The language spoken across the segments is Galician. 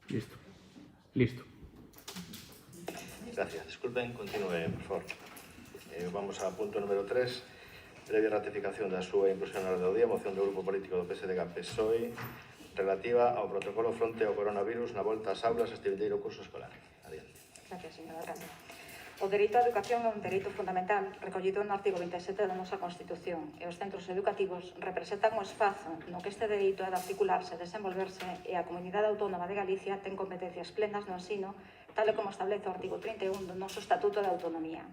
Listo. Listo. Gracias. Disculpen, continúe, por favor. Vamos a punto número 3. Previa ratificación da súa inclusión na orde do día, moción do Grupo Político do PSDG-PSOE relativa ao protocolo fronte ao coronavirus na volta ás aulas este vindeiro curso escolar. Adiante. Gracias, señora Grande. O dereito á educación é un dereito fundamental recollido no artigo 27 da nosa Constitución e os centros educativos representan o espazo no que este dereito é de articularse, desenvolverse e a Comunidade Autónoma de Galicia ten competencias plenas no ensino, tal e como establece o artigo 31 do noso Estatuto de Autonomía.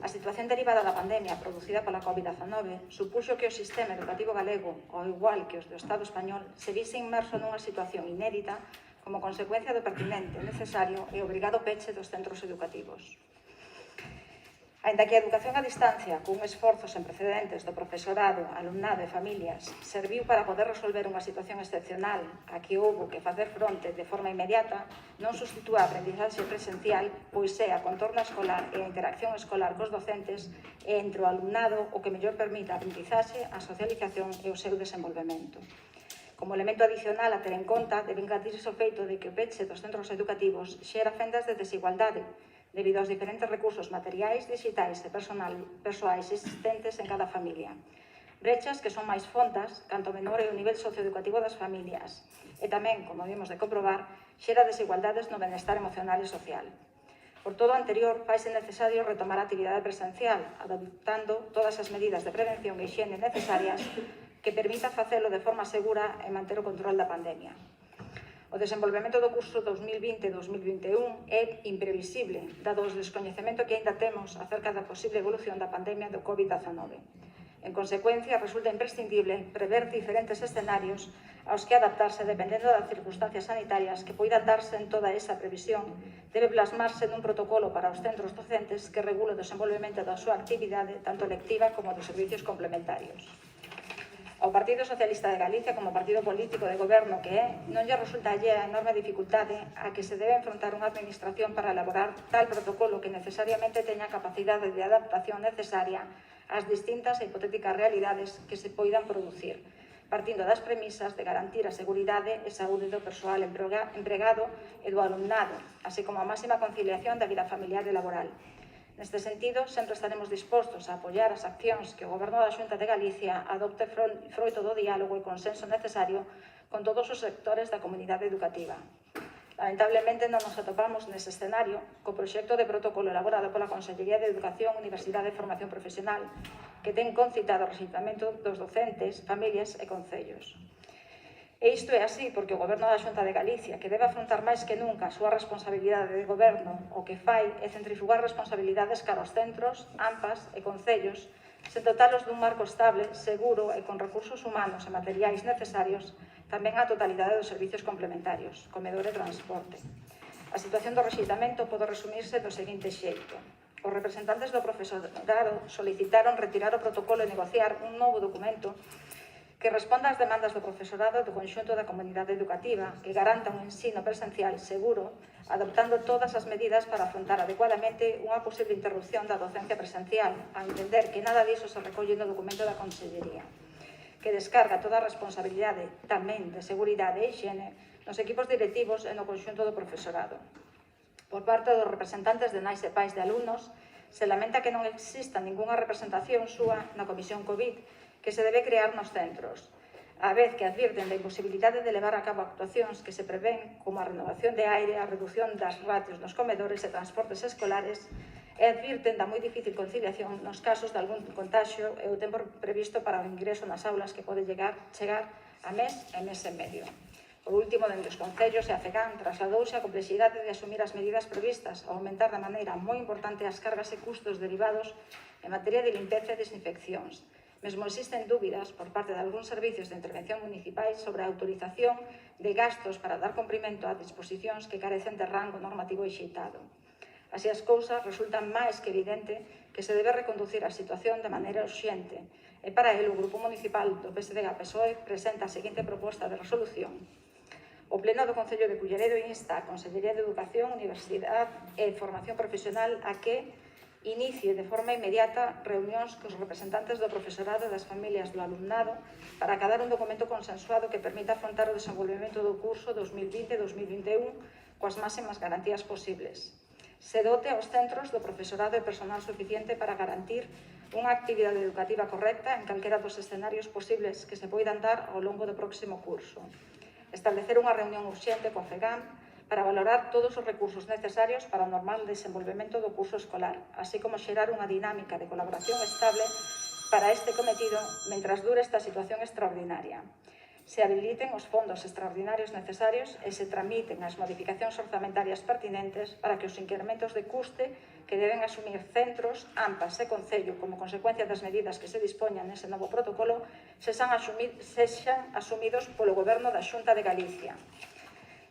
A situación derivada da pandemia producida pola COVID-19 supuxo que o sistema educativo galego, ao igual que os do Estado español, se vise inmerso nunha situación inédita como consecuencia do pertinente, necesario e obrigado peche dos centros educativos. Aínda que a educación a distancia, cun esforzo sen precedentes do profesorado, alumnado e familias, serviu para poder resolver unha situación excepcional a que houbo que facer fronte de forma inmediata, non sustitúa a aprendizaxe presencial, pois é a contorna escolar e a interacción escolar cos docentes e entre o alumnado o que mellor permite a aprendizaxe, a socialización e o seu desenvolvemento. Como elemento adicional a ter en conta, debe engadirse o feito de que o peche dos centros educativos xera fendas de desigualdade, debido aos diferentes recursos materiais, digitais e persoais existentes en cada familia. Brechas que son máis fondas canto menor é o nivel socioeducativo das familias e tamén, como vimos de comprobar, xera desigualdades no benestar emocional e social. Por todo o anterior, faise necesario retomar a actividade presencial, adoptando todas as medidas de prevención e higiene necesarias que permita facelo de forma segura e manter o control da pandemia. O desenvolvemento do curso 2020-2021 é imprevisible, dado o descoñecemento que aínda temos acerca da posible evolución da pandemia do COVID-19. En consecuencia, resulta imprescindible prever diferentes escenarios aos que adaptarse dependendo das circunstancias sanitarias que poidan darse en toda esa previsión. Debe plasmarse nun protocolo para os centros docentes que regule o desenvolvemento da súa actividade, tanto lectiva como dos servicios complementarios. Ao Partido Socialista de Galicia, como partido político de goberno que é, non lle resulta allea a enorme dificultade a que se debe enfrontar unha administración para elaborar tal protocolo que necesariamente teña a capacidade de adaptación necesaria ás distintas e hipotéticas realidades que se poidan producir, partindo das premisas de garantir a seguridade e saúde do persoal empregado e do alumnado, así como a máxima conciliación da vida familiar e laboral. Neste sentido, sempre estaremos dispostos a apoiar as accións que o Goberno da Xunta de Galicia adopte froito do diálogo e consenso necesario con todos os sectores da comunidade educativa. Lamentablemente, non nos atopamos nese escenario co proxecto de protocolo elaborado pola Consellería de Educación, Universidade e Formación Profesional, que ten concitado o rexeitamento dos docentes, familias e concellos. E isto é así porque o Goberno da Xunta de Galicia, que debe afrontar máis que nunca a súa responsabilidade de goberno, o que fai é centrifugar responsabilidades cara aos centros, AMPAs e concellos, sen dotalos dun marco estable, seguro e con recursos humanos e materiais necesarios, tamén a totalidade dos servicios complementarios, comedor e transporte. A situación do rexeitamento pode resumirse do seguinte xeito. Os representantes do profesorado solicitaron retirar o protocolo e negociar un novo documento que responda ás demandas do profesorado e do conxunto da comunidade educativa, que garanta un ensino presencial seguro, adoptando todas as medidas para afrontar adecuadamente unha posible interrupción da docencia presencial, a entender que nada diso se recolle no documento da Consellería, que descarga toda a responsabilidade tamén de seguridade e higiene nos equipos directivos e no conxunto do profesorado. Por parte dos representantes de nais e pais de alumnos, se lamenta que non exista ningunha representación súa na Comisión COVID, que se debe crear nos centros, a vez que advirten da imposibilidade de levar a cabo actuacións que se prevén como a renovación de aire, a reducción das ratios nos comedores e transportes escolares e advirten da moi difícil conciliación nos casos de algún contaxio e o tempo previsto para o ingreso nas aulas que pode chegar a mes e mes e medio. Por último, dentro dos concellos e a FEGAN trasladouse a complexidade de asumir as medidas previstas ao aumentar de maneira moi importante as cargas e custos derivados en materia de limpeza e desinfeccións. Mesmo existen dúbidas por parte de algúns servicios de intervención municipais sobre a autorización de gastos para dar cumprimento a disposicións que carecen de rango normativo exeitado. Así as cousas, resultan máis que evidente que se debe reconducir a situación de maneira urxente e para el o Grupo Municipal do PSDG-PSOE presenta a seguinte proposta de resolución. O Pleno do Concello de Culleredo insta a Consellería de Educación, Universidade e Formación Profesional a que inicie de forma inmediata reunións cos representantes do profesorado e das familias do alumnado para acadar un documento consensuado que permita afrontar o desenvolvemento do curso 2020-2021 coas máximas garantías posibles. Se dote aos centros do profesorado e personal suficiente para garantir unha actividade educativa correcta en calquera dos escenarios posibles que se poidan dar ao longo do próximo curso. Establecer unha reunión urxente coa FEGAM para valorar todos os recursos necesarios para o normal desenvolvemento do curso escolar, así como xerar unha dinámica de colaboración estable para este cometido mentras dure esta situación extraordinaria. Se habiliten os fondos extraordinarios necesarios e se tramiten as modificacións orzamentarias pertinentes para que os incrementos de custe que deben asumir centros, AMPAs e Concello como consecuencia das medidas que se dispoñan nese novo protocolo sexan asumidos polo Goberno da Xunta de Galicia.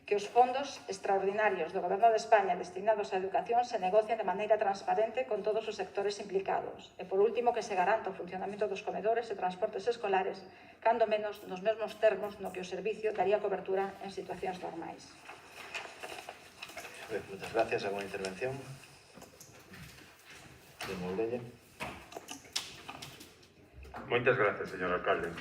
Que os fondos extraordinarios do Goberno de España destinados á educación se negocien de maneira transparente con todos os sectores implicados. E, por último, que se garanta o funcionamento dos comedores e transportes escolares, cando menos nos mesmos termos no que o servicio daría cobertura en situacións normais. Muchas gracias. ¿Alguna intervención? De Mourelle. Moitas gracias, señor alcalde.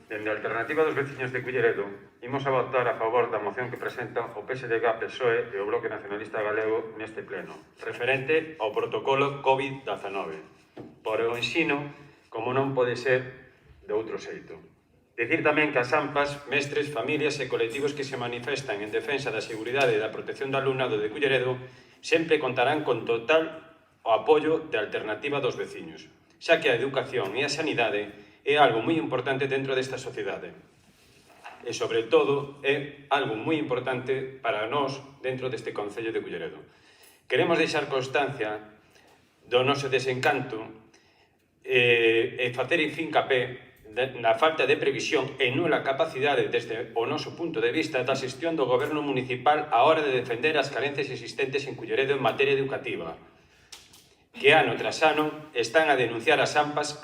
Dende a Alternativa dos Veciños de Culleredo, imos a votar a favor da moción que presenta o PSDG, PSOE e o Bloque Nacionalista Galego neste pleno, referente ao protocolo COVID-19. Por o ensino, como non pode ser de outro xeito. Dicir tamén que as AMPAs, mestres, familias e colectivos que se manifestan en defensa da seguridade e da protección do alumnado de Culleredo sempre contarán con total o apoio de Alternativa dos Veciños, xa que a educación e a sanidade é algo moi importante dentro desta sociedade. E, sobre todo, é algo moi importante para nós dentro deste Concello de Culleredo. Queremos deixar constancia do noso desencanto e facer fincapé na falta de previsión e nula capacidade desde o noso punto de vista da xestión do Goberno municipal á hora de defender as carencias existentes en Culleredo en materia educativa, que ano tras ano están a denunciar as AMPAs,